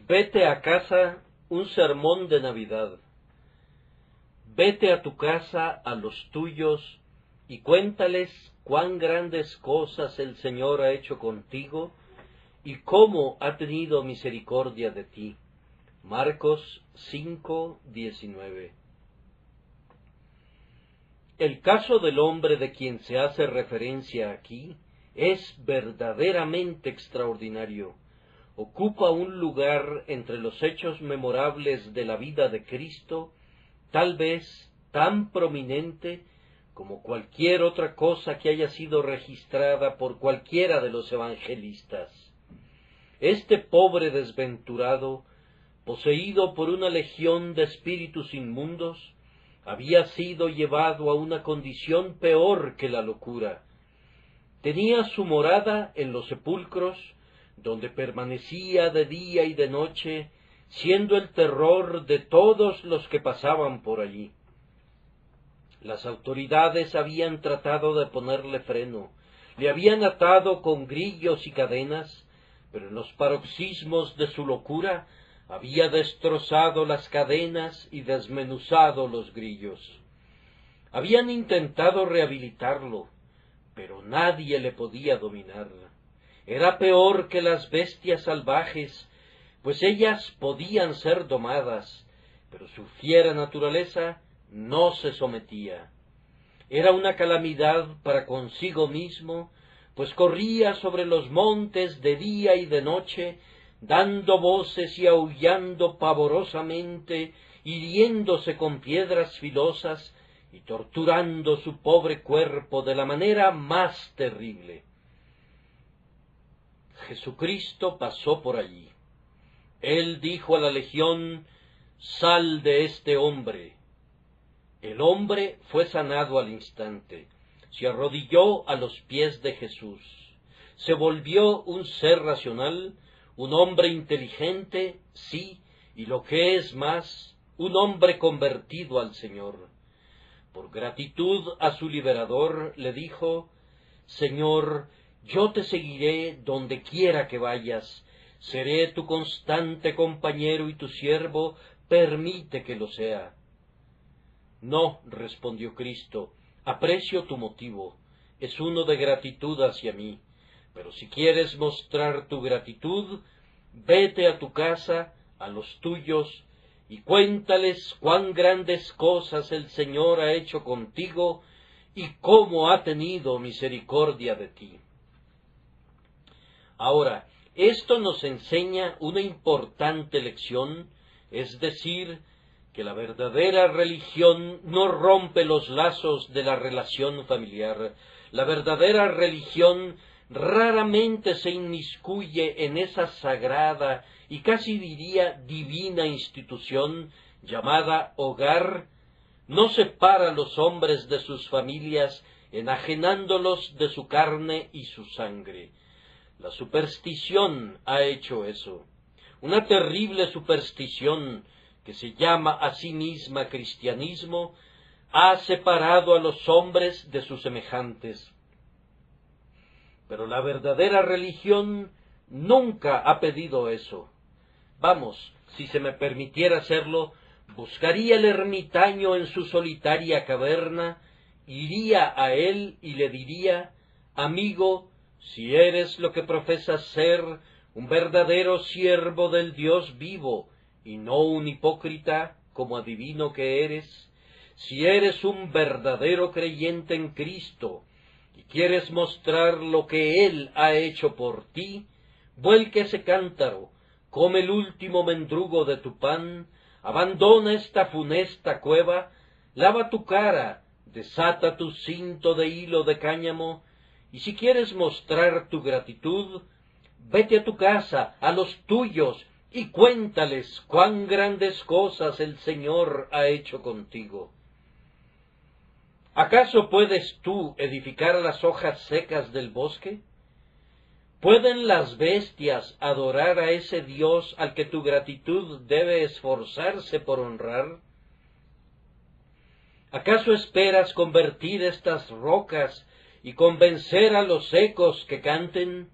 Vete a casa, un sermón de Navidad. Vete a tu casa, a los tuyos, y cuéntales cuán grandes cosas el Señor ha hecho contigo, y cómo ha tenido misericordia de ti. Marcos 5:19. El caso del hombre de quien se hace referencia aquí es verdaderamente extraordinario. Ocupa un lugar entre los hechos memorables de la vida de Cristo, tal vez tan prominente como cualquier otra cosa que haya sido registrada por cualquiera de los evangelistas. Este pobre desventurado, poseído por una legión de espíritus inmundos, había sido llevado a una condición peor que la locura. Tenía su morada en los sepulcros, donde permanecía de día y de noche, siendo el terror de todos los que pasaban por allí. Las autoridades habían tratado de ponerle freno, le habían atado con grillos y cadenas, pero en los paroxismos de su locura había destrozado las cadenas y desmenuzado los grillos. Habían intentado rehabilitarlo, pero nadie le podía dominar. Era peor que las bestias salvajes, pues ellas podían ser domadas, pero su fiera naturaleza no se sometía. Era una calamidad para consigo mismo, pues corría sobre los montes de día y de noche, dando voces y aullando pavorosamente, hiriéndose con piedras filosas y torturando su pobre cuerpo de la manera más terrible. Jesucristo pasó por allí. Él dijo a la legión: «Sal de este hombre». El hombre fue sanado al instante. Se arrodilló a los pies de Jesús. Se volvió un ser racional, un hombre inteligente, sí, y lo que es más, un hombre convertido al Señor. Por gratitud a su liberador, le dijo: «Señor, yo te seguiré donde quiera que vayas, seré tu constante compañero y tu siervo, permite que lo sea». «No», respondió Cristo, «aprecio tu motivo, es uno de gratitud hacia mí, pero si quieres mostrar tu gratitud, vete a tu casa, a los tuyos, y cuéntales cuán grandes cosas el Señor ha hecho contigo y cómo ha tenido misericordia de ti». Ahora, esto nos enseña una importante lección, es decir, que la verdadera religión no rompe los lazos de la relación familiar. La verdadera religión raramente se inmiscuye en esa sagrada y casi diría divina institución llamada hogar. No separa a los hombres de sus familias, enajenándolos de su carne y su sangre. La superstición ha hecho eso. Una terrible superstición, que se llama a sí misma cristianismo, ha separado a los hombres de sus semejantes. Pero la verdadera religión nunca ha pedido eso. Vamos, si se me permitiera hacerlo, buscaría el ermitaño en su solitaria caverna, iría a él y le diría: «Amigo, si eres lo que profesas ser, un verdadero siervo del Dios vivo, y no un hipócrita, como adivino que eres, si eres un verdadero creyente en Cristo, y quieres mostrar lo que Él ha hecho por ti, vuelca ese cántaro, come el último mendrugo de tu pan, abandona esta funesta cueva, lava tu cara, desata tu cinto de hilo de cáñamo, y si quieres mostrar tu gratitud, vete a tu casa, a los tuyos, y cuéntales cuán grandes cosas el Señor ha hecho contigo». ¿Acaso puedes tú edificar las hojas secas del bosque? ¿Pueden las bestias adorar a ese Dios al que tu gratitud debe esforzarse por honrar? ¿Acaso esperas convertir estas rocas y convencer a los ecos que canten?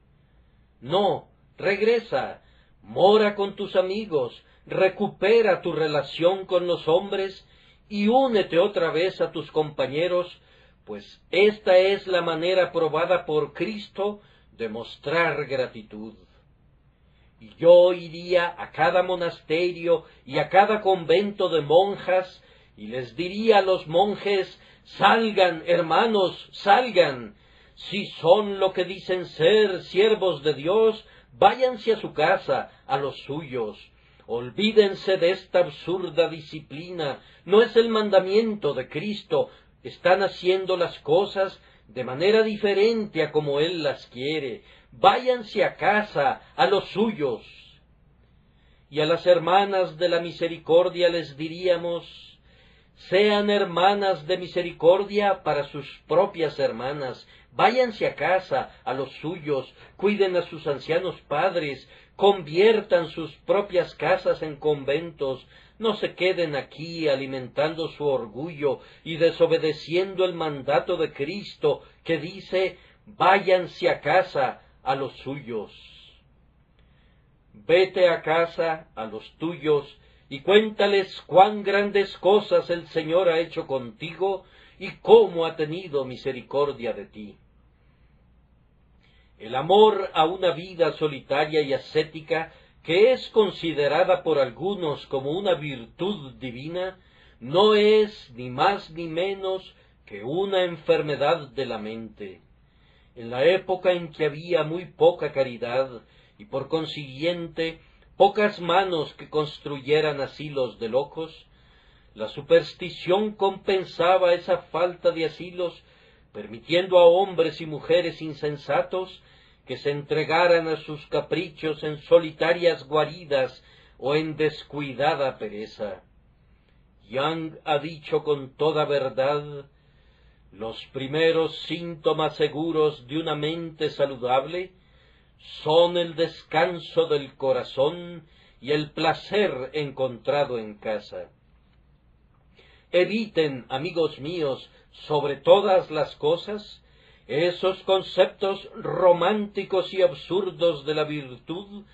No, regresa, Mora con tus amigos, recupera tu relación con los hombres y únete otra vez a tus compañeros, pues esta es la manera probada por Cristo de mostrar gratitud. Y yo iría a cada monasterio y a cada convento de monjas, y les diría a los monjes: salgan, hermanos, salgan. Si son lo que dicen ser, siervos de Dios, váyanse a su casa, a los suyos. Olvídense de esta absurda disciplina, no es el mandamiento de Cristo. Están haciendo las cosas de manera diferente a como Él las quiere. Váyanse a casa, a los suyos. Y a las hermanas de la misericordia les diríamos: sean hermanas de misericordia para sus propias hermanas, váyanse a casa, a los suyos, cuiden a sus ancianos padres, conviertan sus propias casas en conventos, no se queden aquí alimentando su orgullo y desobedeciendo el mandato de Cristo que dice: váyanse a casa, a los suyos. Vete a casa, a los tuyos, y cuéntales cuán grandes cosas el Señor ha hecho contigo y cómo ha tenido misericordia de ti. El amor a una vida solitaria y ascética, que es considerada por algunos como una virtud divina, no es ni más ni menos que una enfermedad de la mente. En la época en que había muy poca caridad y por consiguiente pocas manos que construyeran asilos de locos, la superstición compensaba esa falta de asilos, permitiendo a hombres y mujeres insensatos que se entregaran a sus caprichos en solitarias guaridas o en descuidada pereza. Young ha dicho con toda verdad: los primeros síntomas seguros de una mente saludable son el descanso del corazón y el placer encontrado en casa. Eviten, amigos míos, sobre todas las cosas, esos conceptos románticos y absurdos de la virtud,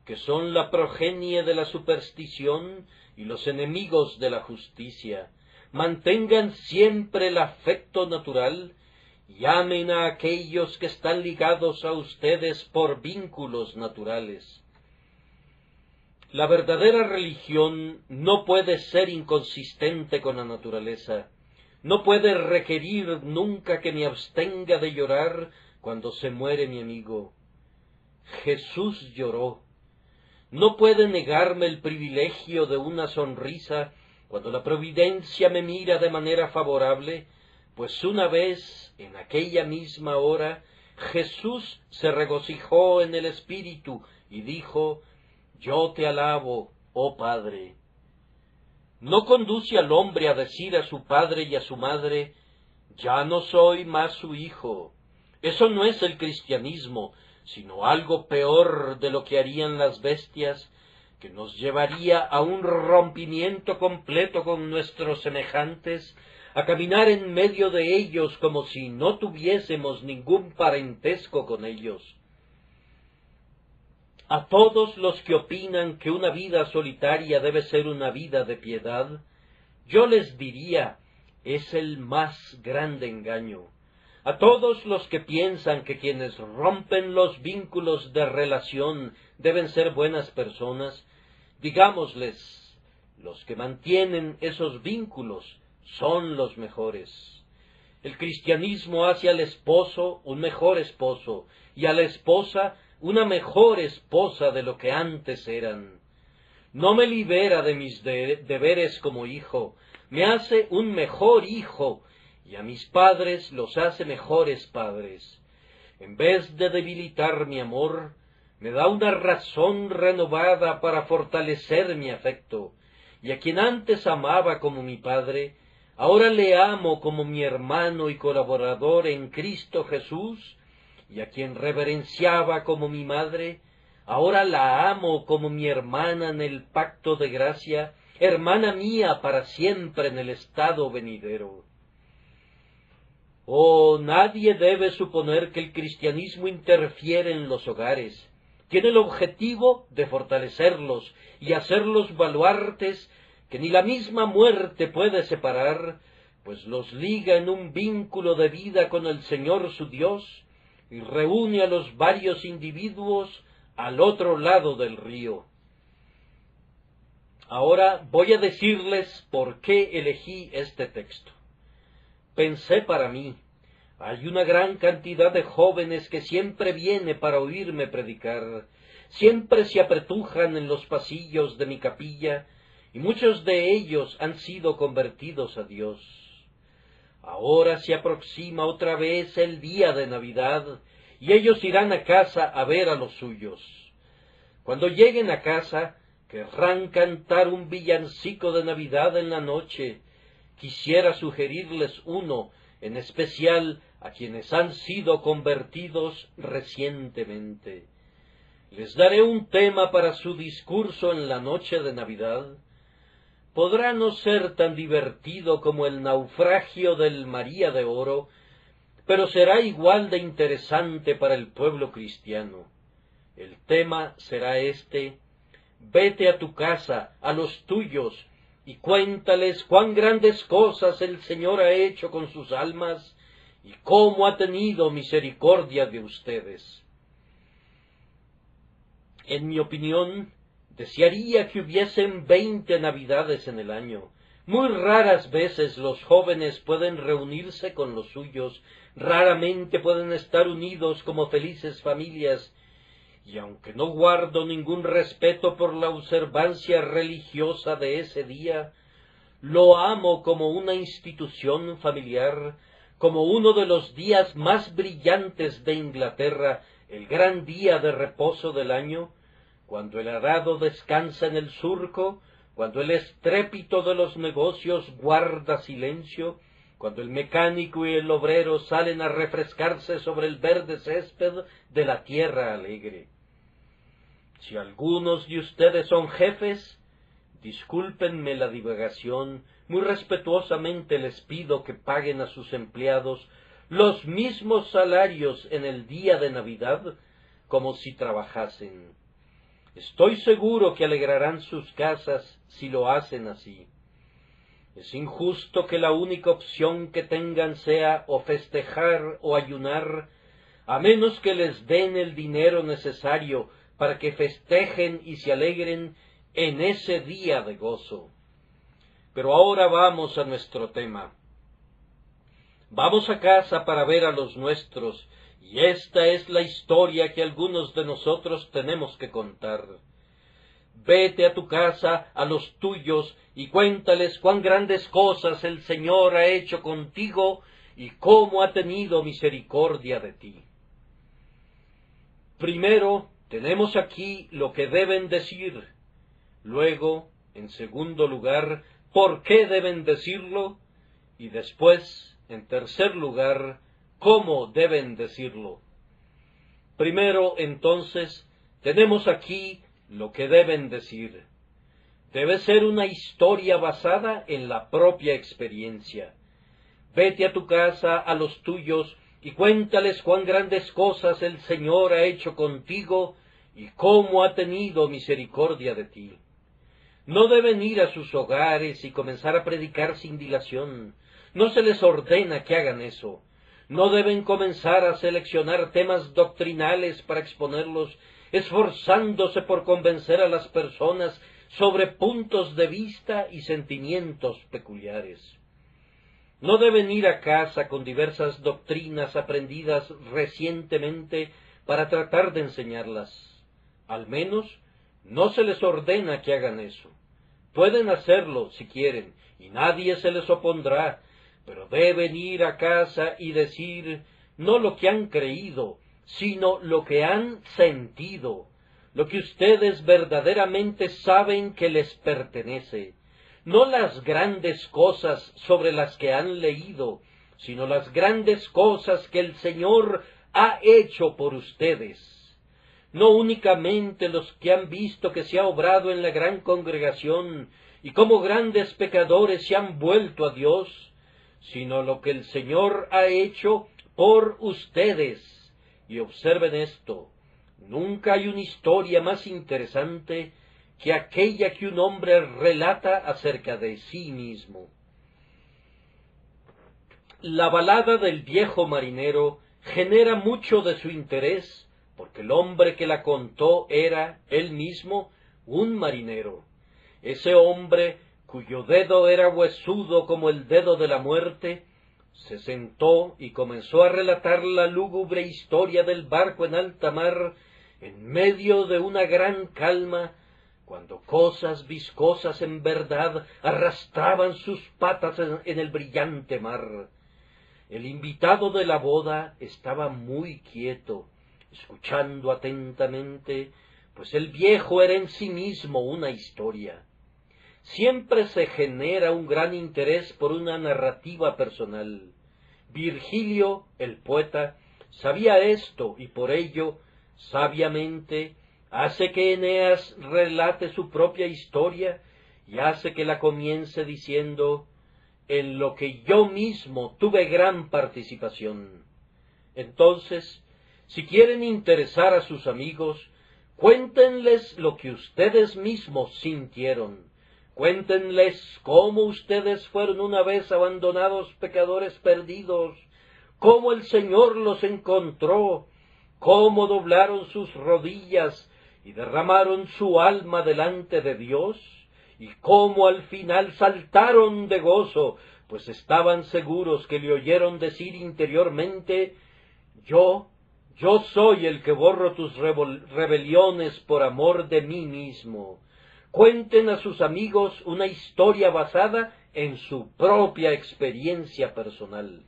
que son la progenie de la superstición y los enemigos de la justicia. Mantengan siempre el afecto natural, y amen a aquellos que están ligados a ustedes por vínculos naturales. La verdadera religión no puede ser inconsistente con la naturaleza, no puede requerir nunca que me abstenga de llorar cuando se muere mi amigo. Jesús lloró. No puede negarme el privilegio de una sonrisa cuando la providencia me mira de manera favorable, pues una vez, en aquella misma hora, Jesús se regocijó en el Espíritu y dijo: yo te alabo, oh Padre. No conduce al hombre a decir a su padre y a su madre: ya no soy más su hijo. Eso no es el cristianismo, sino algo peor de lo que harían las bestias, que nos llevaría a un rompimiento completo con nuestros semejantes, a caminar en medio de ellos como si no tuviésemos ningún parentesco con ellos. A todos los que opinan que una vida solitaria debe ser una vida de piedad, yo les diría: es el más grande engaño. A todos los que piensan que quienes rompen los vínculos de relación deben ser buenas personas, digámosles: los que mantienen esos vínculos son los mejores. El cristianismo hace al esposo un mejor esposo y a la esposa una mejor esposa de lo que antes eran. No me libera de mis deberes como hijo, me hace un mejor hijo, y a mis padres los hace mejores padres. En vez de debilitar mi amor, me da una razón renovada para fortalecer mi afecto, y a quien antes amaba como mi padre, ahora le amo como mi hermano y colaborador en Cristo Jesús, y a quien reverenciaba como mi madre, ahora la amo como mi hermana en el pacto de gracia, hermana mía para siempre en el estado venidero. Oh, nadie debe suponer que el cristianismo interfiere en los hogares, tiene el objetivo de fortalecerlos y hacerlos baluartes que ni la misma muerte puede separar, pues los liga en un vínculo de vida con el Señor su Dios y reúne a los varios individuos al otro lado del río. Ahora voy a decirles por qué elegí este texto. Pensé para mí, hay una gran cantidad de jóvenes que siempre viene para oírme predicar, siempre se apretujan en los pasillos de mi capilla, y muchos de ellos han sido convertidos a Dios. Ahora se aproxima otra vez el día de Navidad, y ellos irán a casa a ver a los suyos. Cuando lleguen a casa, querrán cantar un villancico de Navidad en la noche. Quisiera sugerirles uno, en especial a quienes han sido convertidos recientemente. Les daré un tema para su discurso en la noche de Navidad. Podrá no ser tan divertido como el naufragio del María de Oro, pero será igual de interesante para el pueblo cristiano. El tema será este: vete a tu casa, a los tuyos, y cuéntales cuán grandes cosas el Señor ha hecho con sus almas y cómo ha tenido misericordia de ustedes. En mi opinión, desearía que hubiesen 20 Navidades en el año. Muy raras veces los jóvenes pueden reunirse con los suyos, raramente pueden estar unidos como felices familias, y aunque no guardo ningún respeto por la observancia religiosa de ese día, lo amo como una institución familiar, como uno de los días más brillantes de Inglaterra, el gran día de reposo del año, cuando el arado descansa en el surco, cuando el estrépito de los negocios guarda silencio, cuando el mecánico y el obrero salen a refrescarse sobre el verde césped de la tierra alegre. Si algunos de ustedes son jefes, discúlpenme la divagación, muy respetuosamente les pido que paguen a sus empleados los mismos salarios en el día de Navidad como si trabajasen. Estoy seguro que alegrarán sus casas si lo hacen así. Es injusto que la única opción que tengan sea o festejar o ayunar, a menos que les den el dinero necesario para que festejen y se alegren en ese día de gozo. Pero ahora vamos a nuestro tema. Vamos a casa para ver a los nuestros, y esta es la historia que algunos de nosotros tenemos que contar. Vete a tu casa, a los tuyos, y cuéntales cuán grandes cosas el Señor ha hecho contigo y cómo ha tenido misericordia de ti. Primero, tenemos aquí lo que deben decir. Luego, en segundo lugar, por qué deben decirlo. Y después, en tercer lugar, cómo deben decirlo. Primero, entonces, tenemos aquí lo que deben decir. Debe ser una historia basada en la propia experiencia. Vete a tu casa, a los tuyos, y cuéntales cuán grandes cosas el Señor ha hecho contigo y cómo ha tenido misericordia de ti. No deben ir a sus hogares y comenzar a predicar sin dilación. No se les ordena que hagan eso. No deben comenzar a seleccionar temas doctrinales para exponerlos, esforzándose por convencer a las personas sobre puntos de vista y sentimientos peculiares. No deben ir a casa con diversas doctrinas aprendidas recientemente para tratar de enseñarlas. Al menos, no se les ordena que hagan eso. Pueden hacerlo si quieren, y nadie se les opondrá, pero deben ir a casa y decir no lo que han creído, sino lo que han sentido, lo que ustedes verdaderamente saben que les pertenece, no las grandes cosas sobre las que han leído, sino las grandes cosas que el Señor ha hecho por ustedes. No únicamente los que han visto que se ha obrado en la gran congregación y cómo grandes pecadores se han vuelto a Dios, sino lo que el Señor ha hecho por ustedes. Y observen esto, Nunca hay una historia más interesante que aquella que un hombre relata acerca de sí mismo. La balada del viejo marinero genera mucho de su interés, porque el hombre que la contó era, él mismo, un marinero. Ese hombre, cuyo dedo era huesudo como el dedo de la muerte, se sentó y comenzó a relatar la lúgubre historia del barco en alta mar, en medio de una gran calma, cuando cosas viscosas en verdad arrastraban sus patas en el brillante mar. El invitado de la boda estaba muy quieto, escuchando atentamente, pues el viejo era en sí mismo una historia. Siempre se genera un gran interés por una narrativa personal. Virgilio, el poeta, sabía esto y por ello, sabiamente, hace que Eneas relate su propia historia y hace que la comience diciendo: en lo que yo mismo tuve gran participación. Entonces, si quieren interesar a sus amigos, cuéntenles lo que ustedes mismos sintieron. Cuéntenles cómo ustedes fueron una vez abandonados pecadores perdidos, cómo el Señor los encontró, cómo doblaron sus rodillas y derramaron su alma delante de Dios, y cómo al final saltaron de gozo, pues estaban seguros que le oyeron decir interiormente: yo soy el que borro tus rebeliones por amor de mí mismo. Cuenten a sus amigos una historia basada en su propia experiencia personal.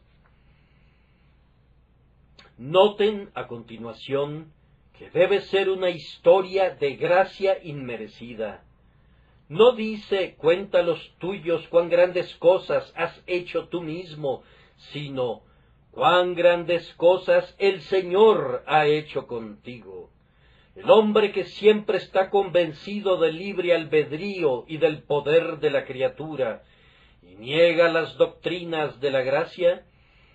Noten a continuación que debe ser una historia de gracia inmerecida. No dice: cuenta los tuyos cuán grandes cosas has hecho tú mismo, sino: cuán grandes cosas el Señor ha hecho contigo. El hombre que siempre está convencido del libre albedrío y del poder de la criatura, y niega las doctrinas de la gracia,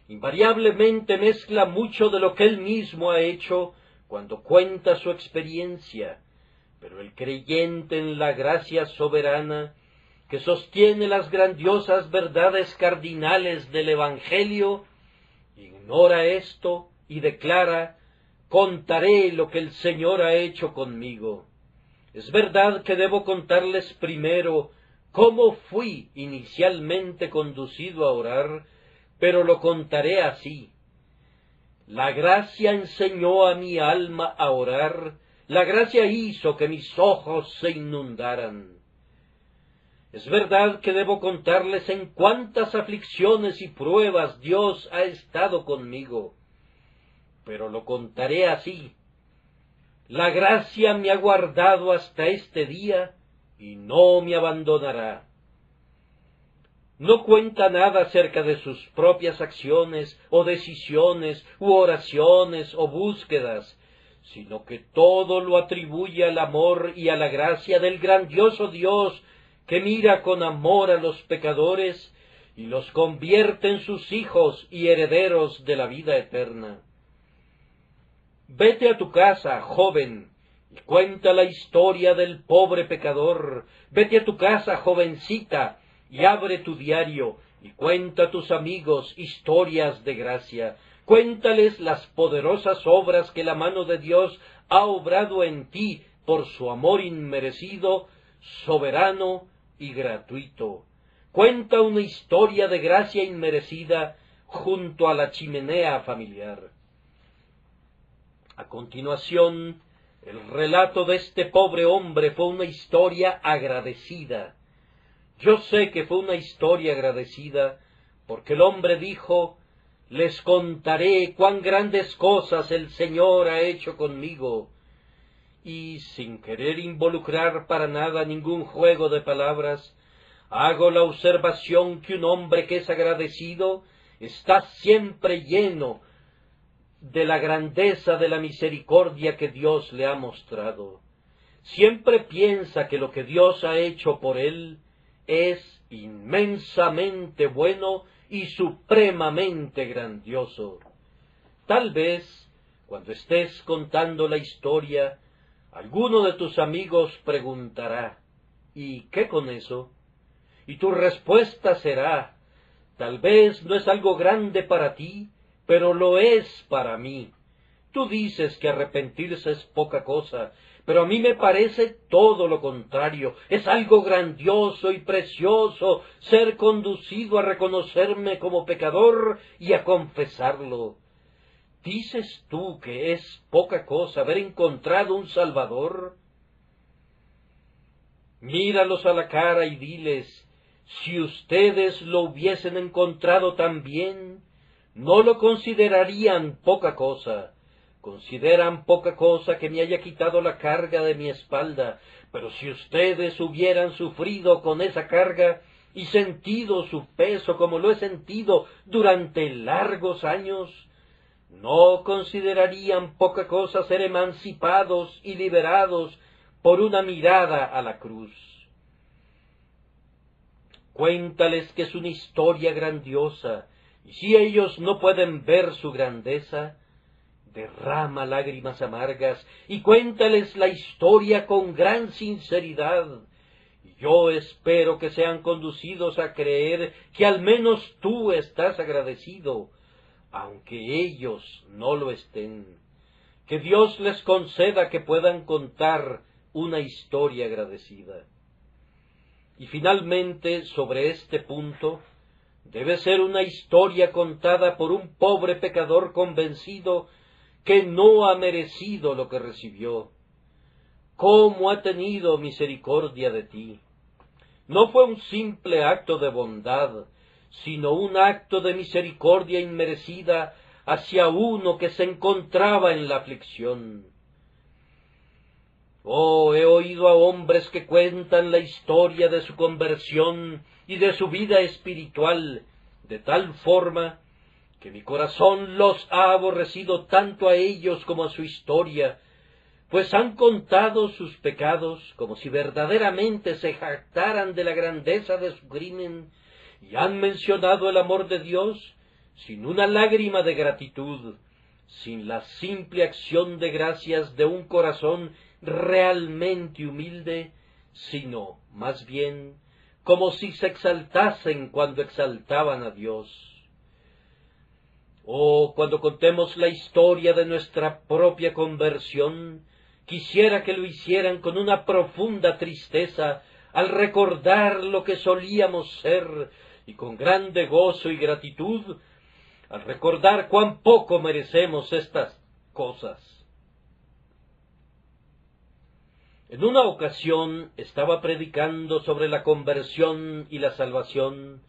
invariablemente mezcla mucho de lo que él mismo ha hecho cuando cuenta su experiencia. Pero el creyente en la gracia soberana, que sostiene las grandiosas verdades cardinales del Evangelio, ignora esto y declara: contaré lo que el Señor ha hecho conmigo. Es verdad que debo contarles primero cómo fui inicialmente conducido a orar, pero lo contaré así: la gracia enseñó a mi alma a orar, la gracia hizo que mis ojos se inundaran. Es verdad que debo contarles en cuántas aflicciones y pruebas Dios ha estado conmigo, pero lo contaré así: la gracia me ha guardado hasta este día y no me abandonará. No cuenta nada acerca de sus propias acciones o decisiones u oraciones o búsquedas, sino que todo lo atribuye al amor y a la gracia del grandioso Dios, que mira con amor a los pecadores y los convierte en sus hijos y herederos de la vida eterna. Vete a tu casa, joven, y cuenta la historia del pobre pecador. Vete a tu casa, jovencita, y abre tu diario, y cuenta a tus amigos historias de gracia. Cuéntales las poderosas obras que la mano de Dios ha obrado en ti por su amor inmerecido, soberano y gratuito. Cuenta una historia de gracia inmerecida junto a la chimenea familiar. A continuación, el relato de este pobre hombre fue una historia agradecida. Yo sé que fue una historia agradecida, porque el hombre dijo: les contaré cuán grandes cosas el Señor ha hecho conmigo. Y, sin querer involucrar para nada ningún juego de palabras, hago la observación que un hombre que es agradecido está siempre lleno de la grandeza de la misericordia que Dios le ha mostrado. Siempre piensa que lo que Dios ha hecho por él es inmensamente bueno y supremamente grandioso. Tal vez, Cuando estés contando la historia, alguno de tus amigos preguntará, ¿y qué con eso? Y tu respuesta será, tal vez no es algo grande para ti, pero lo es para mí. Tú dices que arrepentirse es poca cosa, pero a mí me parece todo lo contrario. Es algo grandioso y precioso ser conducido a reconocerme como pecador y a confesarlo. ¿Dices tú que es poca cosa haber encontrado un Salvador? Míralos a la cara y diles, si ustedes lo hubiesen encontrado también, no lo considerarían poca cosa. Consideran poca cosa que me haya quitado la carga de mi espalda, pero si ustedes hubieran sufrido con esa carga y sentido su peso como lo he sentido durante largos años, no considerarían poca cosa ser emancipados y liberados por una mirada a la cruz. Cuéntales que es una historia grandiosa, y si ellos no pueden ver su grandeza, derrama lágrimas amargas y cuéntales la historia con gran sinceridad. Yo espero que sean conducidos a creer que al menos tú estás agradecido, aunque ellos no lo estén. Que Dios les conceda que puedan contar una historia agradecida. Y finalmente, sobre este punto, debe ser una historia contada por un pobre pecador convencido que no ha merecido lo que recibió. ¿Cómo ha tenido misericordia de ti? No fue un simple acto de bondad, sino un acto de misericordia inmerecida hacia uno que se encontraba en la aflicción. Oh, he oído a hombres que cuentan la historia de su conversión y de su vida espiritual, de tal forma que mi corazón los ha aborrecido tanto a ellos como a su historia, pues han contado sus pecados como si verdaderamente se jactaran de la grandeza de su crimen, y han mencionado el amor de Dios sin una lágrima de gratitud, sin la simple acción de gracias de un corazón realmente humilde, sino, más bien, como si se exaltasen cuando exaltaban a Dios. Oh, cuando contemos la historia de nuestra propia conversión, quisiera que lo hicieran con una profunda tristeza al recordar lo que solíamos ser, y con grande gozo y gratitud al recordar cuán poco merecemos estas cosas. En una ocasión estaba predicando sobre la conversión y la salvación,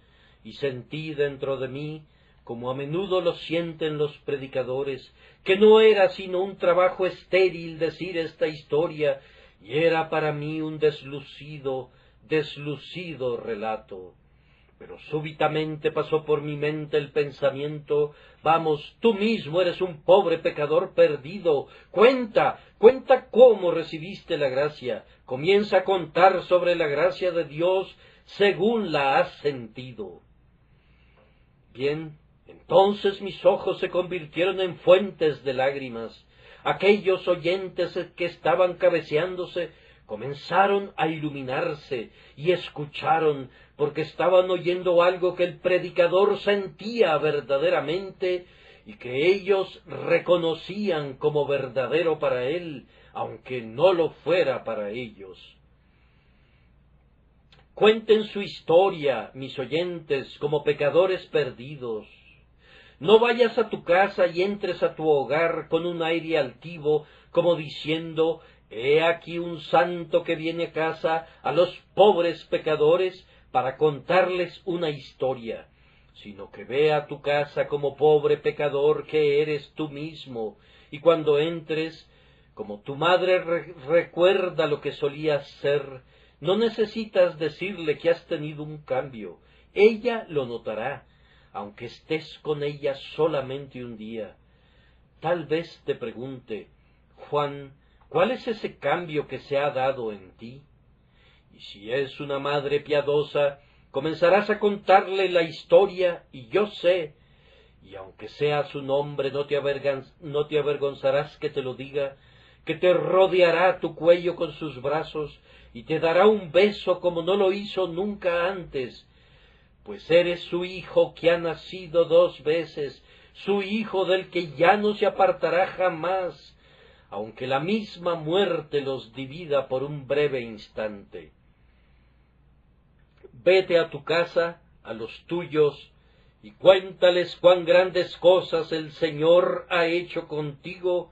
y sentí dentro de mí, como a menudo lo sienten los predicadores, que no era sino un trabajo estéril decir esta historia, y era para mí un deslucido relato. Pero súbitamente pasó por mi mente el pensamiento, vamos, tú mismo eres un pobre pecador perdido, cuenta cómo recibiste la gracia, comienza a contar sobre la gracia de Dios según la has sentido. Bien, entonces mis ojos se convirtieron en fuentes de lágrimas. Aquellos oyentes que estaban cabeceándose comenzaron a iluminarse y escucharon, porque estaban oyendo algo que el predicador sentía verdaderamente y que ellos reconocían como verdadero para él, aunque no lo fuera para ellos. Cuenten su historia, mis oyentes, como pecadores perdidos. No vayas a tu casa y entres a tu hogar con un aire altivo, como diciendo, he aquí un santo que viene a casa a los pobres pecadores para contarles una historia, sino que ve a tu casa como pobre pecador que eres tú mismo, y cuando entres, como tu madre recuerda lo que solías ser, no necesitas decirle que has tenido un cambio, ella lo notará, aunque estés con ella solamente un día. Tal vez te pregunte, Juan, ¿cuál es ese cambio que se ha dado en ti? Y si es una madre piadosa, comenzarás a contarle la historia, y yo sé, y aunque sea su nombre, no te avergonzarás que te lo diga, que te rodeará tu cuello con sus brazos, y te dará un beso como no lo hizo nunca antes, pues eres su hijo que ha nacido 2 veces, su hijo del que ya no se apartará jamás, aunque la misma muerte los divida por un breve instante. Vete a tu casa, a los tuyos, y cuéntales cuán grandes cosas el Señor ha hecho contigo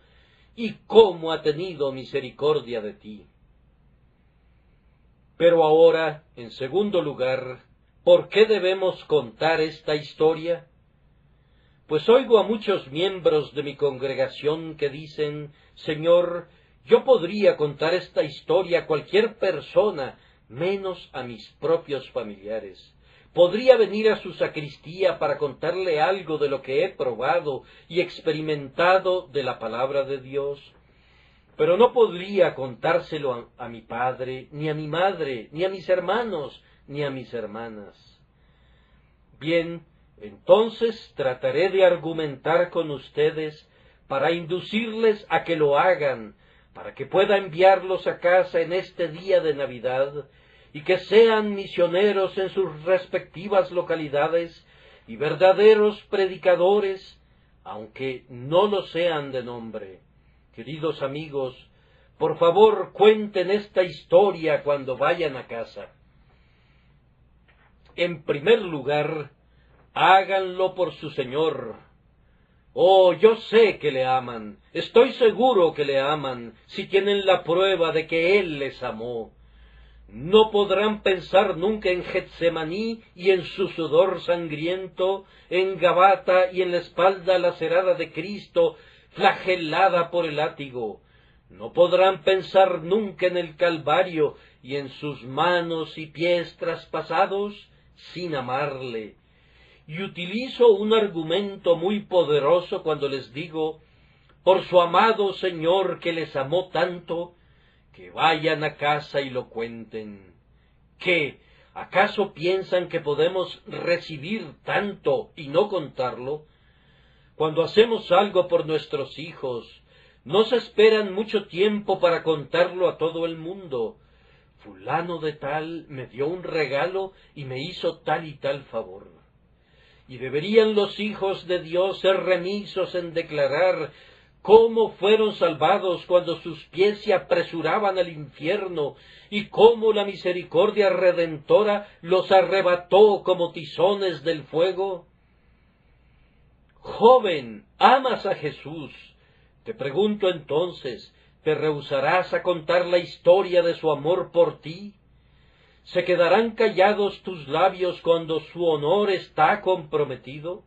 y cómo ha tenido misericordia de ti. Pero ahora, en segundo lugar, ¿por qué debemos contar esta historia? Pues oigo a muchos miembros de mi congregación que dicen: Señor, yo podría contar esta historia a cualquier persona, menos a mis propios familiares. Podría venir a su sacristía para contarle algo de lo que he probado y experimentado de la palabra de Dios, pero no podría contárselo a mi padre, ni a mi madre, ni a mis hermanos, ni a mis hermanas. Bien, entonces trataré de argumentar con ustedes para inducirles a que lo hagan, para que pueda enviarlos a casa en este día de Navidad, y que sean misioneros en sus respectivas localidades y verdaderos predicadores, aunque no lo sean de nombre. Queridos amigos, por favor cuenten esta historia cuando vayan a casa. En primer lugar, háganlo por su Señor. Oh, yo sé que le aman, estoy seguro que le aman, si tienen la prueba de que Él les amó. No podrán pensar nunca en Getsemaní y en su sudor sangriento, en Gabata y en la espalda lacerada de Cristo, flagelada por el látigo. No podrán pensar nunca en el Calvario y en sus manos y pies traspasados sin amarle. Y utilizo un argumento muy poderoso cuando les digo: por su amado Señor que les amó tanto, que vayan a casa y lo cuenten. ¿Qué? ¿Acaso piensan que podemos recibir tanto y no contarlo? Cuando hacemos algo por nuestros hijos, no se esperan mucho tiempo para contarlo a todo el mundo. Fulano de tal me dio un regalo y me hizo tal y tal favor. Y deberían los hijos de Dios ser remisos en declarar cómo fueron salvados cuando sus pies se apresuraban al infierno, y cómo la misericordia redentora los arrebató como tizones del fuego. Joven, ¿amas a Jesús? Te pregunto entonces, ¿te rehusarás a contar la historia de su amor por ti? ¿Se quedarán callados tus labios cuando su honor está comprometido?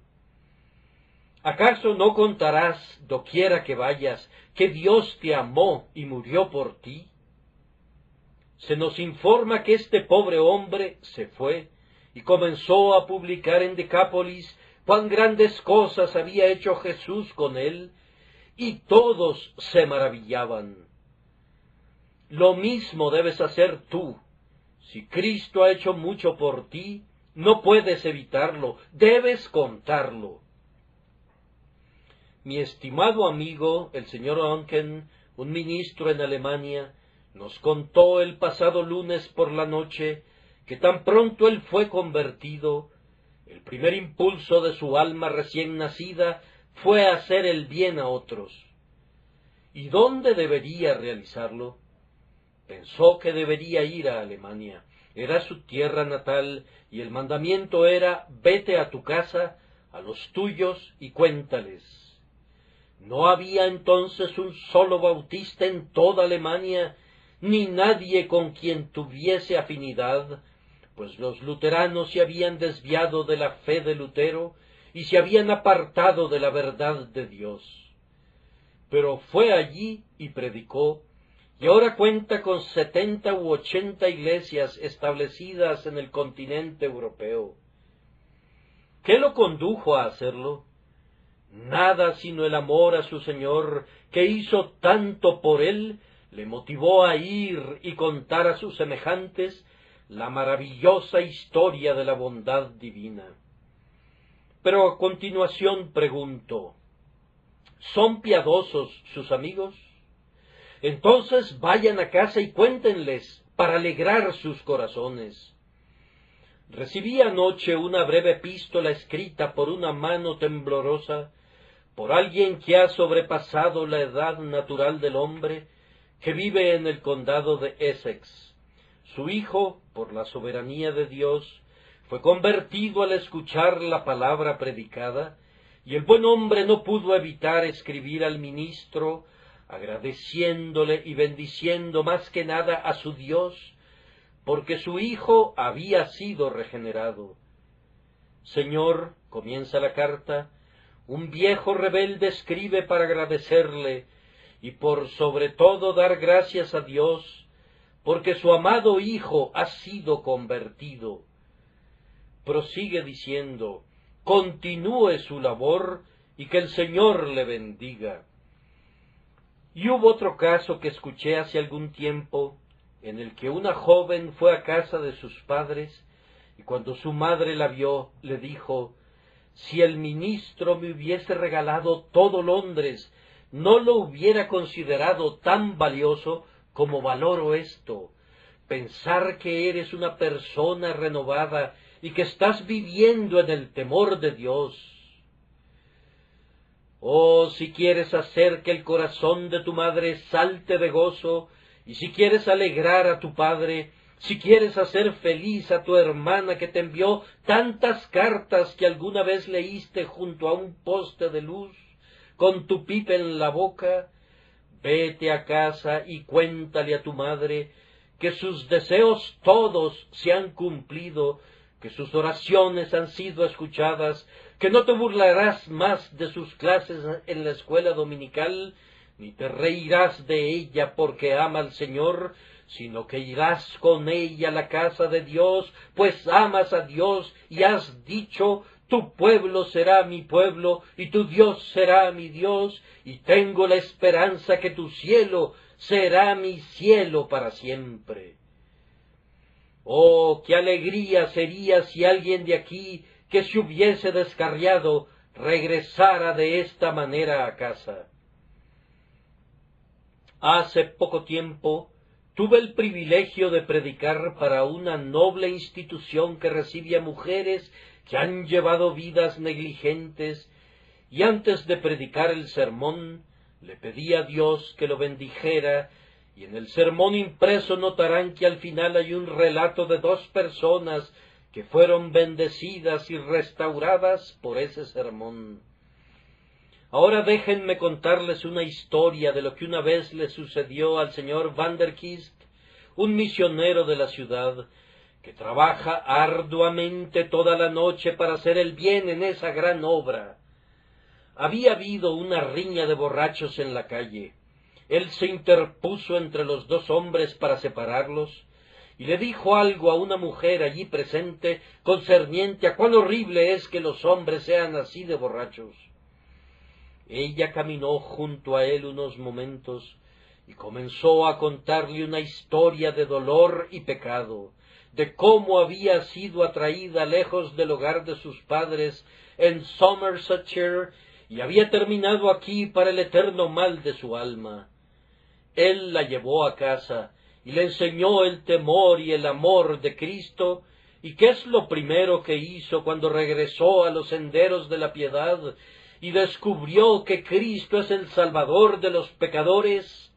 ¿Acaso no contarás, doquiera que vayas, que Dios te amó y murió por ti? Se nos informa que este pobre hombre se fue y comenzó a publicar en Decápolis cuán grandes cosas había hecho Jesús con él, y todos se maravillaban. Lo mismo debes hacer tú. Si Cristo ha hecho mucho por ti, no puedes evitarlo, debes contarlo. Mi estimado amigo, el señor Onken, un ministro en Alemania, nos contó el pasado lunes por la noche que tan pronto él fue convertido, el primer impulso de su alma recién nacida fue hacer el bien a otros. ¿Y dónde debería realizarlo? Pensó que debería ir a Alemania. Era su tierra natal, y el mandamiento era: vete a tu casa, a los tuyos, y cuéntales. No había entonces un solo bautista en toda Alemania, ni nadie con quien tuviese afinidad, pues los luteranos se habían desviado de la fe de Lutero y se habían apartado de la verdad de Dios. Pero fue allí y predicó, y ahora cuenta con 70 u 80 iglesias establecidas en el continente europeo. ¿Qué lo condujo a hacerlo? Nada sino el amor a su Señor, que hizo tanto por él, le motivó a ir y contar a sus semejantes la maravillosa historia de la bondad divina. Pero a continuación pregunto, ¿son piadosos sus amigos? Entonces vayan a casa y cuéntenles para alegrar sus corazones. Recibí anoche una breve epístola escrita por una mano temblorosa, por alguien que ha sobrepasado la edad natural del hombre, que vive en el condado de Essex. Su hijo, por la soberanía de Dios, fue convertido al escuchar la palabra predicada, y el buen hombre no pudo evitar escribir al ministro, agradeciéndole y bendiciendo más que nada a su Dios, porque su hijo había sido regenerado. Señor, comienza la carta, un viejo rebelde escribe para agradecerle y por sobre todo dar gracias a Dios, porque su amado hijo ha sido convertido. Prosigue diciendo, continúe su labor y que el Señor le bendiga. Y hubo otro caso que escuché hace algún tiempo, en el que una joven fue a casa de sus padres, y cuando su madre la vio, le dijo, si el ministro me hubiese regalado todo Londres, no lo hubiera considerado tan valioso como valoro esto. Pensar que eres una persona renovada y que estás viviendo en el temor de Dios. Oh, si quieres hacer que el corazón de tu madre salte de gozo, y si quieres alegrar a tu padre, si quieres hacer feliz a tu hermana que te envió tantas cartas que alguna vez leíste junto a un poste de luz, con tu pipa en la boca, vete a casa y cuéntale a tu madre que sus deseos todos se han cumplido, que sus oraciones han sido escuchadas, que no te burlarás más de sus clases en la escuela dominical, ni te reirás de ella porque ama al Señor, sino que irás con ella a la casa de Dios, pues amas a Dios y has dicho, tu pueblo será mi pueblo y tu Dios será mi Dios, y tengo la esperanza que tu cielo será mi cielo para siempre. Oh, qué alegría sería si alguien de aquí que se hubiese descarriado regresara de esta manera a casa. Hace poco tiempo tuve el privilegio de predicar para una noble institución que recibe a mujeres que han llevado vidas negligentes, y antes de predicar el sermón le pedí a Dios que lo bendijera, y en el sermón impreso notarán que al final hay un relato de 2 personas que fueron bendecidas y restauradas por ese sermón. Ahora déjenme contarles una historia de lo que una vez le sucedió al señor Van der Kist, un misionero de la ciudad, que trabaja arduamente toda la noche para hacer el bien en esa gran obra. Había habido una riña de borrachos en la calle. Él se interpuso entre los 2 hombres para separarlos, y le dijo algo a una mujer allí presente concerniente a cuán horrible es que los hombres sean así de borrachos. Ella caminó junto a él unos momentos y comenzó a contarle una historia de dolor y pecado, de cómo había sido atraída lejos del hogar de sus padres en Somersetshire y había terminado aquí para el eterno mal de su alma. Él la llevó a casa y le enseñó el temor y el amor de Cristo. ¿Y qué es lo primero que hizo cuando regresó a los senderos de la piedad y descubrió que Cristo es el Salvador de los pecadores?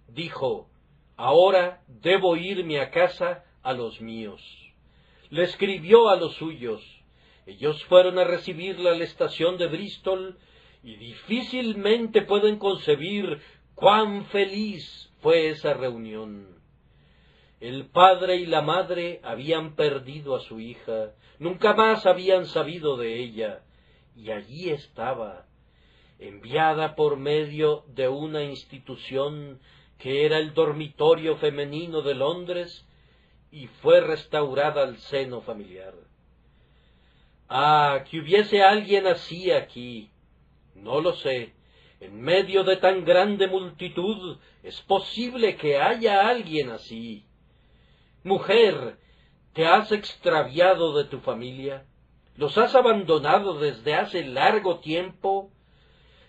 Dijo, ahora debo irme a casa a los míos. Le escribió a los suyos. Ellos fueron a recibirla a la estación de Bristol, y difícilmente pueden concebir cuán feliz fue esa reunión. El padre y la madre habían perdido a su hija, nunca más habían sabido de ella, y allí estaba, enviada por medio de una institución que era el dormitorio femenino de Londres, y fue restaurada al seno familiar. Ah, que hubiese alguien así aquí. No lo sé. En medio de tan grande multitud es posible que haya alguien así. Mujer, ¿te has extraviado de tu familia? ¿Los has abandonado desde hace largo tiempo?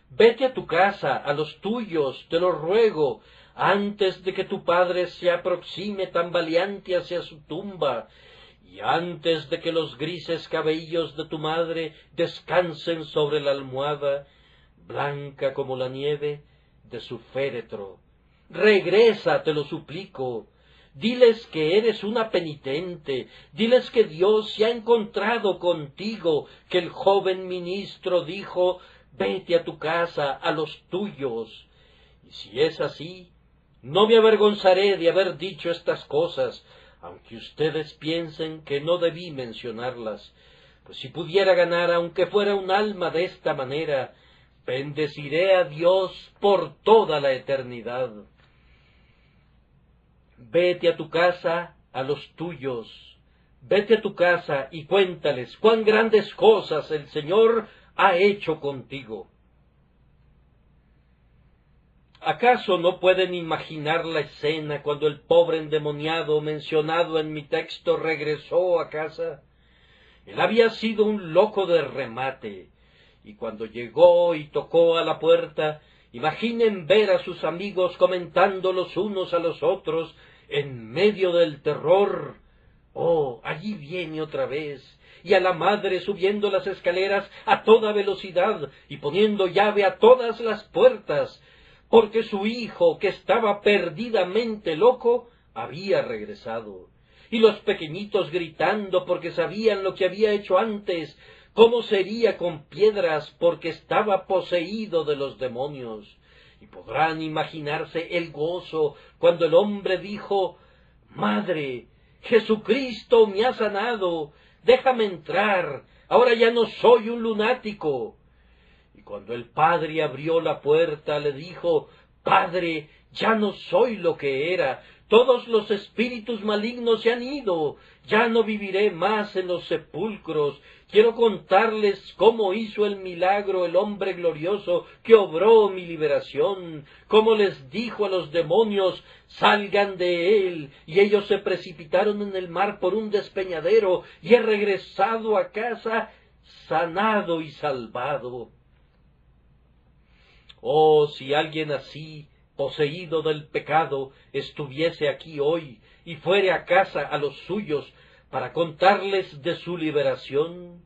Vete a tu casa, a los tuyos, te lo ruego, antes de que tu padre se aproxime tambaleante hacia su tumba, y antes de que los grises cabellos de tu madre descansen sobre la almohada, blanca como la nieve, de su féretro. Regresa, te lo suplico. Diles que eres una penitente, diles que Dios se ha encontrado contigo, que el joven ministro dijo, vete a tu casa, a los tuyos. Y si es así, no me avergonzaré de haber dicho estas cosas, aunque ustedes piensen que no debí mencionarlas, pues si pudiera ganar aunque fuera un alma de esta manera, bendeciré a Dios por toda la eternidad. Vete a tu casa, a los tuyos, vete a tu casa y cuéntales cuán grandes cosas el Señor ha hecho contigo. ¿Acaso no pueden imaginar la escena cuando el pobre endemoniado mencionado en mi texto regresó a casa? Él había sido un loco de remate, y cuando llegó y tocó a la puerta, imaginen ver a sus amigos comentando los unos a los otros, en medio del terror, «Oh, allí viene otra vez», y a la madre subiendo las escaleras a toda velocidad y poniendo llave a todas las puertas, porque su hijo, que estaba perdidamente loco, había regresado. Y los pequeñitos gritando porque sabían lo que había hecho antes, cómo sería con piedras porque estaba poseído de los demonios. Y podrán imaginarse el gozo cuando el hombre dijo, «Madre, Jesucristo me ha sanado, déjame entrar, ahora ya no soy un lunático». Y cuando el padre abrió la puerta, le dijo, «Padre, ya no soy lo que era, todos los espíritus malignos se han ido, ya no viviré más en los sepulcros, quiero contarles cómo hizo el milagro el hombre glorioso que obró mi liberación, cómo les dijo a los demonios, salgan de él, y ellos se precipitaron en el mar por un despeñadero, y he regresado a casa sanado y salvado». Oh, si alguien así, poseído del pecado, estuviese aquí hoy y fuere a casa a los suyos para contarles de su liberación,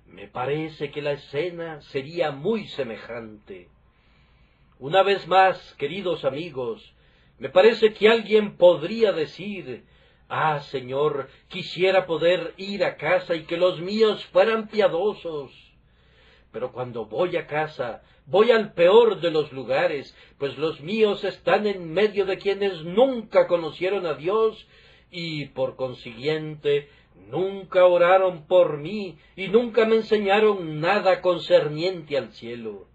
me parece que la escena sería muy semejante. Una vez más, queridos amigos, me parece que alguien podría decir, «Ah, Señor, quisiera poder ir a casa y que los míos fueran piadosos». Pero cuando voy a casa, voy al peor de los lugares, pues los míos están en medio de quienes nunca conocieron a Dios y, por consiguiente, nunca oraron por mí y nunca me enseñaron nada concerniente al cielo.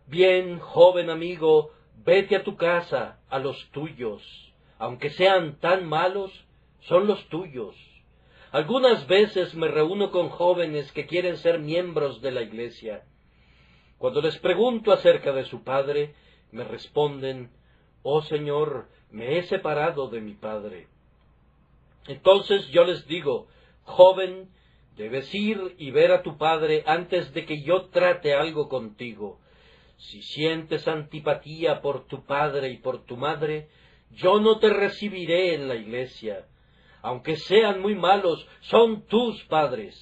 Bien, joven amigo, vete a tu casa, a los tuyos. Aunque sean tan malos, son los tuyos. Algunas veces me reúno con jóvenes que quieren ser miembros de la iglesia. Cuando les pregunto acerca de su padre, me responden, «Oh Señor, me he separado de mi padre». Entonces yo les digo, «Joven, debes ir y ver a tu padre antes de que yo trate algo contigo. Si sientes antipatía por tu padre y por tu madre, yo no te recibiré en la iglesia. Aunque sean muy malos, son tus padres.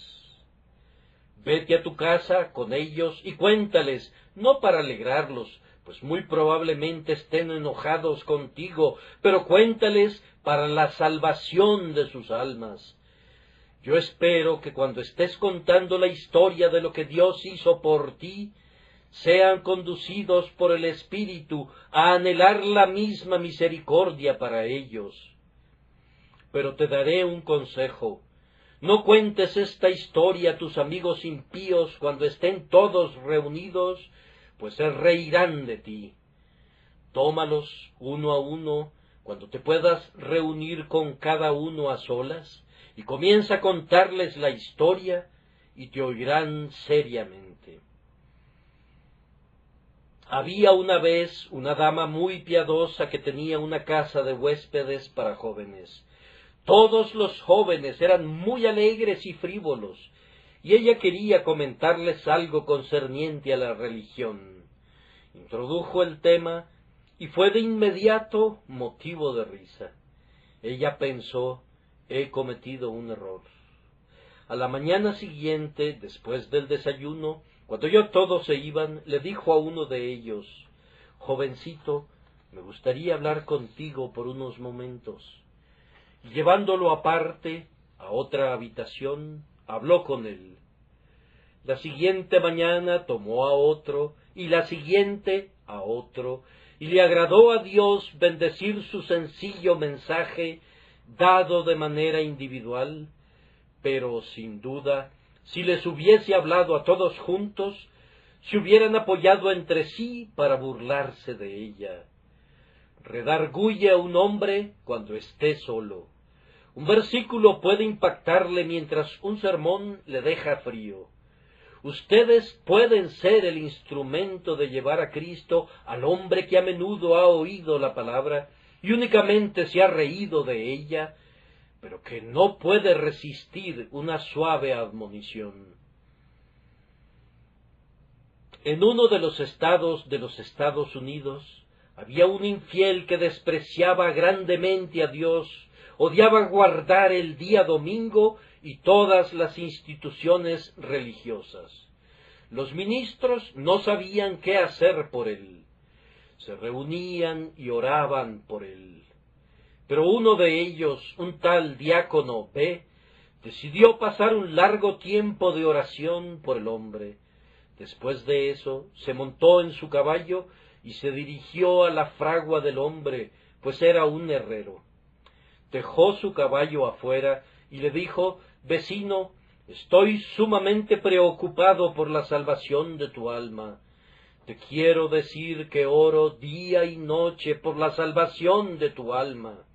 Vete a tu casa con ellos y cuéntales, no para alegrarlos, pues muy probablemente estén enojados contigo, pero cuéntales para la salvación de sus almas. Yo espero que cuando estés contando la historia de lo que Dios hizo por ti, sean conducidos por el Espíritu a anhelar la misma misericordia para ellos. Pero te daré un consejo. No cuentes esta historia a tus amigos impíos cuando estén todos reunidos, pues se reirán de ti. Tómalos uno a uno cuando te puedas reunir con cada uno a solas, y comienza a contarles la historia, y te oirán seriamente. Había una vez una dama muy piadosa que tenía una casa de huéspedes para jóvenes. Todos los jóvenes eran muy alegres y frívolos, y ella quería comentarles algo concerniente a la religión. Introdujo el tema y fue de inmediato motivo de risa. Ella pensó: he cometido un error. A la mañana siguiente, después del desayuno, cuando ya todos se iban, le dijo a uno de ellos: jovencito, me gustaría hablar contigo por unos momentos. Y llevándolo aparte, a otra habitación, habló con él. La siguiente mañana tomó a otro, y la siguiente a otro, y le agradó a Dios bendecir su sencillo mensaje, dado de manera individual, pero sin duda, si les hubiese hablado a todos juntos, se hubieran apoyado entre sí para burlarse de ella. Redarguye a un hombre cuando esté solo. Un versículo puede impactarle mientras un sermón le deja frío. Ustedes pueden ser el instrumento de llevar a Cristo al hombre que a menudo ha oído la palabra y únicamente se ha reído de ella, pero que no puede resistir una suave admonición. En uno de los estados de los Estados Unidos había un infiel que despreciaba grandemente a Dios, odiaba guardar el día domingo y todas las instituciones religiosas. Los ministros no sabían qué hacer por él. Se reunían y oraban por él. Pero uno de ellos, un tal diácono B., decidió pasar un largo tiempo de oración por el hombre. Después de eso, se montó en su caballo y se dirigió a la fragua del hombre, pues era un herrero. Dejó su caballo afuera y le dijo: vecino, estoy sumamente preocupado por la salvación de tu alma. Te quiero decir que oro día y noche por la salvación de tu alma.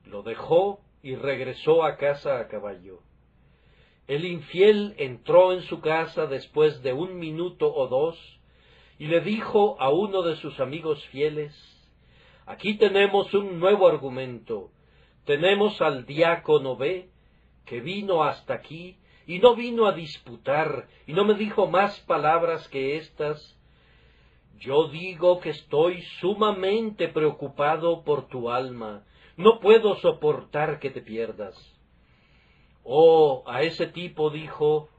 Lo dejó y regresó a casa a caballo. El infiel entró en su casa después de 1 minuto o 2 y le dijo a uno de sus amigos fieles: aquí tenemos un nuevo argumento. Tenemos al diácono B, que vino hasta aquí y no vino a disputar y no me dijo más palabras que estas. Yo digo que estoy sumamente preocupado por tu alma. No puedo soportar que te pierdas. Oh, a ese tipo dijo: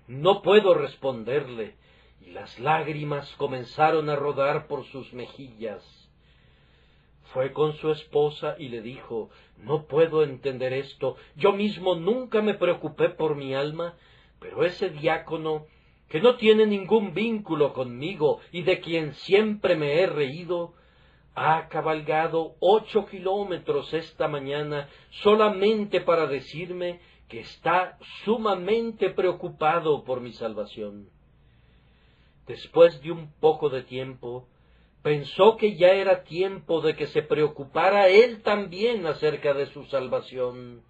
no puedo responderle, y las lágrimas comenzaron a rodar por sus mejillas. Fue con su esposa y le dijo: no puedo entender esto, yo mismo nunca me preocupé por mi alma, pero ese diácono, que no tiene ningún vínculo conmigo y de quien siempre me he reído, ha cabalgado 8 kilómetros esta mañana solamente para decirme que está sumamente preocupado por mi salvación. Después de un poco de tiempo, pensó que ya era tiempo de que se preocupara él también acerca de su salvación.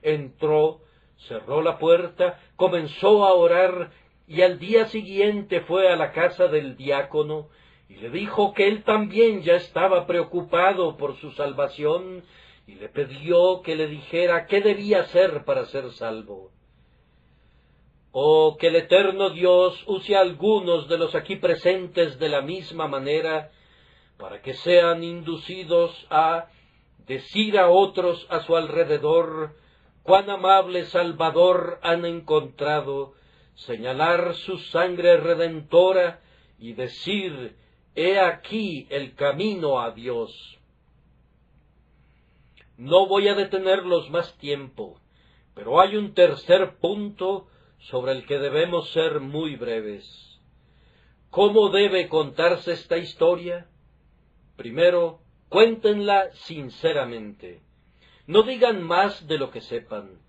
Entró, cerró la puerta, comenzó a orar, y al día siguiente fue a la casa del diácono, y le dijo que él también ya estaba preocupado por su salvación, y le pidió que le dijera qué debía hacer para ser salvo. Oh, que el eterno Dios use a algunos de los aquí presentes de la misma manera, para que sean inducidos a decir a otros a su alrededor cuán amable Salvador han encontrado, señalar su sangre redentora y decir: he aquí el camino a Dios. No voy a detenerlos más tiempo, pero hay un tercer punto sobre el que debemos ser muy breves. ¿Cómo debe contarse esta historia? Primero, cuéntenla sinceramente. No digan más de lo que sepan.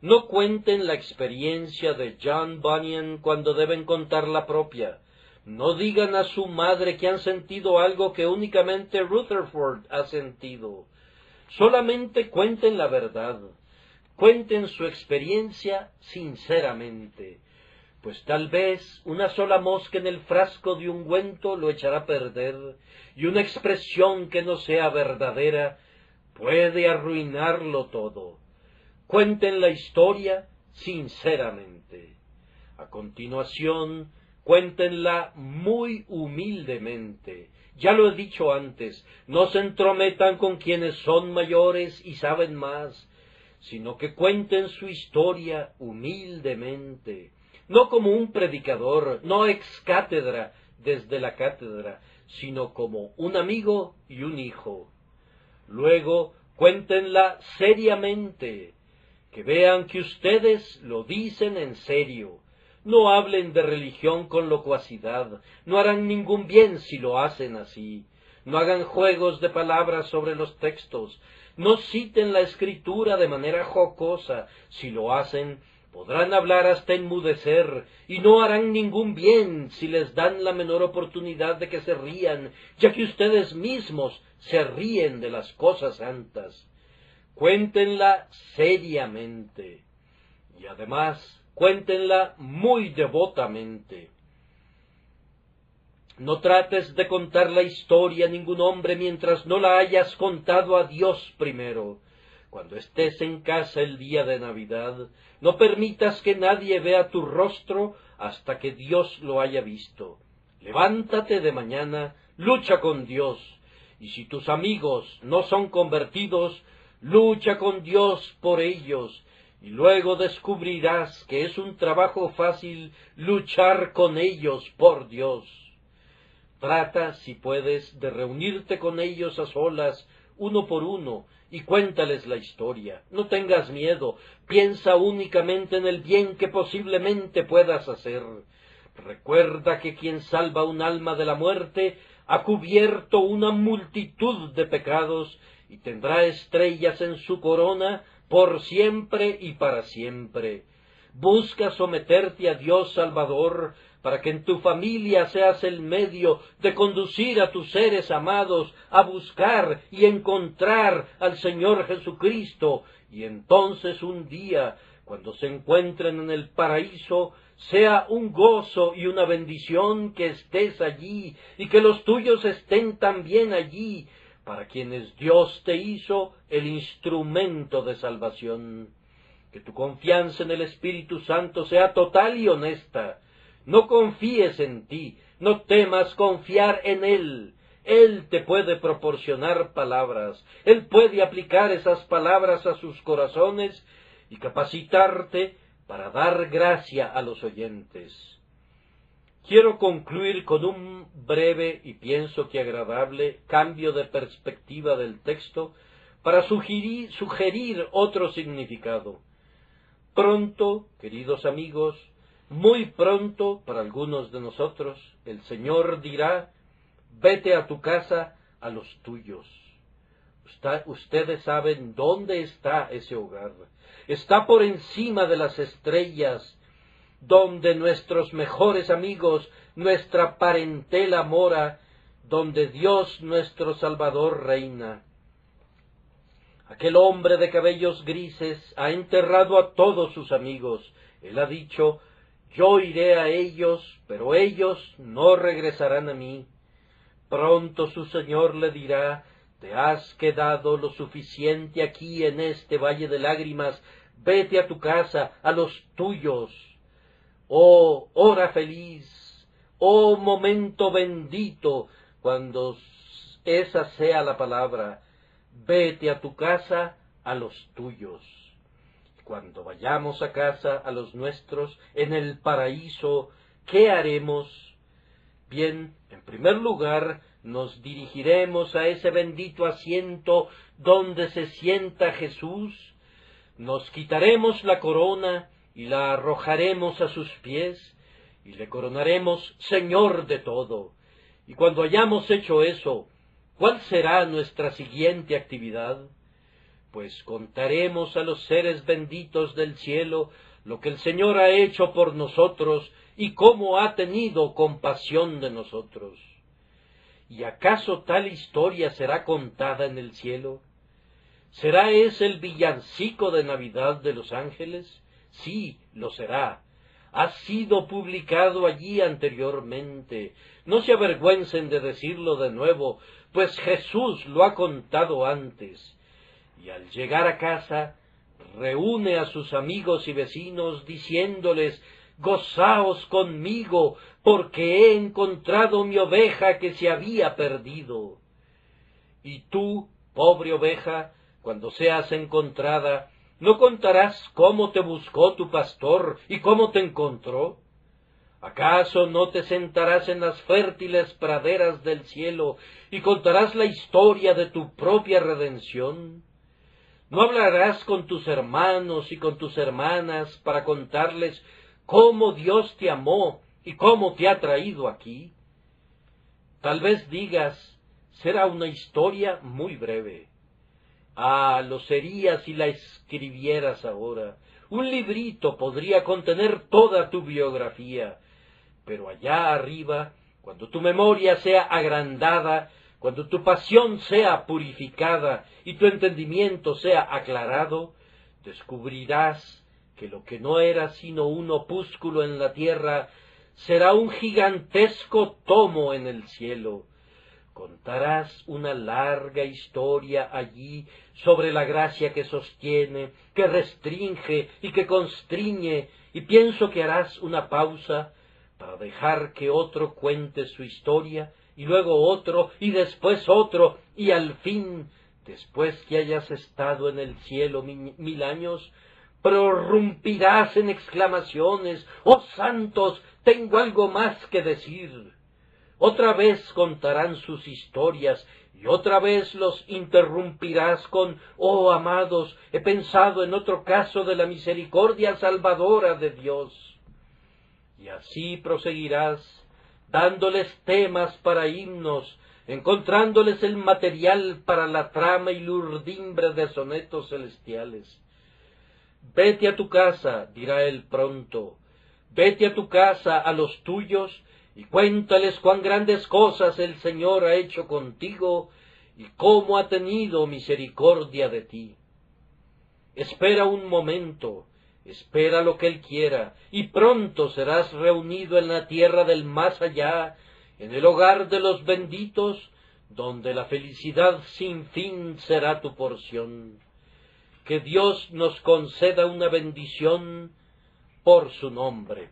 No cuenten la experiencia de John Bunyan cuando deben contar la propia. No digan a su madre que han sentido algo que únicamente Rutherford ha sentido. Solamente cuenten la verdad. Cuenten su experiencia sinceramente, pues tal vez una sola mosca en el frasco de ungüento lo echará a perder, y una expresión que no sea verdadera puede arruinarlo todo. Cuenten la historia sinceramente. A continuación, cuéntenla muy humildemente. Ya lo he dicho antes, no se entrometan con quienes son mayores y saben más, sino que cuenten su historia humildemente, no como un predicador, no ex cátedra desde la cátedra, sino como un amigo y un hijo. Luego, cuéntenla seriamente, que vean que ustedes lo dicen en serio. No hablen de religión con locuacidad, no harán ningún bien si lo hacen así. No hagan juegos de palabras sobre los textos, no citen la escritura de manera jocosa. Si lo hacen, podrán hablar hasta enmudecer, y no harán ningún bien si les dan la menor oportunidad de que se rían, ya que ustedes mismos se ríen de las cosas santas. Cuéntenla seriamente, y además cuéntenla muy devotamente. No trates de contar la historia a ningún hombre mientras no la hayas contado a Dios primero. Cuando estés en casa el día de Navidad, no permitas que nadie vea tu rostro hasta que Dios lo haya visto. Levántate de mañana, lucha con Dios, y si tus amigos no son convertidos, lucha con Dios por ellos, y luego descubrirás que es un trabajo fácil luchar con ellos por Dios. Trata, si puedes, de reunirte con ellos a solas, uno por uno, y cuéntales la historia. No tengas miedo, piensa únicamente en el bien que posiblemente puedas hacer. Recuerda que quien salva un alma de la muerte ha cubierto una multitud de pecados y tendrá estrellas en su corona por siempre y para siempre. Busca someterte a Dios Salvador, para que en tu familia seas el medio de conducir a tus seres amados a buscar y encontrar al Señor Jesucristo, y entonces un día, cuando se encuentren en el paraíso, sea un gozo y una bendición que estés allí, y que los tuyos estén también allí, para quienes Dios te hizo el instrumento de salvación. Que tu confianza en el Espíritu Santo sea total y honesta. No confíes en ti, no temas confiar en Él. Él te puede proporcionar palabras, Él puede aplicar esas palabras a sus corazones y capacitarte para dar gracia a los oyentes. Quiero concluir con un breve y pienso que agradable cambio de perspectiva del texto para sugerir otro significado. Pronto, queridos amigos, muy pronto para algunos de nosotros, el Señor dirá: vete a tu casa, a los tuyos. Ustedes saben dónde está ese hogar. Está por encima de las estrellas, donde nuestros mejores amigos, nuestra parentela mora, donde Dios nuestro Salvador reina. Aquel hombre de cabellos grises ha enterrado a todos sus amigos. Él ha dicho: yo iré a ellos, pero ellos no regresarán a mí. Pronto su Señor le dirá: te has quedado lo suficiente aquí en este valle de lágrimas, vete a tu casa, a los tuyos. Oh, hora feliz, oh momento bendito, cuando esa sea la palabra: vete a tu casa, a los tuyos. Cuando vayamos a casa, a los nuestros, en el paraíso, ¿qué haremos? Bien, en primer lugar, nos dirigiremos a ese bendito asiento donde se sienta Jesús, nos quitaremos la corona y la arrojaremos a sus pies, y le coronaremos Señor de todo. Y cuando hayamos hecho eso, ¿cuál será nuestra siguiente actividad? Pues contaremos a los seres benditos del cielo lo que el Señor ha hecho por nosotros y cómo ha tenido compasión de nosotros. ¿Y acaso tal historia será contada en el cielo? ¿Será ese el villancico de Navidad de los ángeles? Sí, lo será. Ha sido publicado allí anteriormente. No se avergüencen de decirlo de nuevo, pues Jesús lo ha contado antes. y al llegar a casa reúne a sus amigos y vecinos diciéndoles: «Gozaos conmigo, porque he encontrado mi oveja que se había perdido». Y tú, pobre oveja, cuando seas encontrada, ¿no contarás cómo te buscó tu pastor y cómo te encontró? ¿Acaso no te sentarás en las fértiles praderas del cielo y contarás la historia de tu propia redención? ¿No hablarás con tus hermanos y con tus hermanas para contarles cómo Dios te amó y cómo te ha traído aquí? Tal vez digas: será una historia muy breve. Ah, lo sería si la escribieras ahora. Un librito podría contener toda tu biografía. Pero allá arriba, cuando tu memoria sea agrandada, cuando tu pasión sea purificada y tu entendimiento sea aclarado, descubrirás que lo que no era sino un opúsculo en la tierra será un gigantesco tomo en el cielo. Contarás una larga historia allí sobre la gracia que sostiene, que restringe y que constriñe, y pienso que harás una pausa para dejar que otro cuente su historia, y luego otro, y después otro, y al fin, después que hayas estado en el cielo 1000 años, prorrumpirás en exclamaciones: «¡Oh santos, tengo algo más que decir!». Otra vez contarán sus historias, y otra vez los interrumpirás con: «Oh amados, he pensado en otro caso de la misericordia salvadora de Dios». Y así proseguirás, dándoles temas para himnos, encontrándoles el material para la trama y la urdimbre de sonetos celestiales. «Vete a tu casa», dirá él pronto, «vete a tu casa, a los tuyos, y cuéntales cuán grandes cosas el Señor ha hecho contigo y cómo ha tenido misericordia de ti». Espera un momento, espera lo que Él quiera, y pronto serás reunido en la tierra del más allá, en el hogar de los benditos, donde la felicidad sin fin será tu porción. Que Dios nos conceda una bendición por su nombre.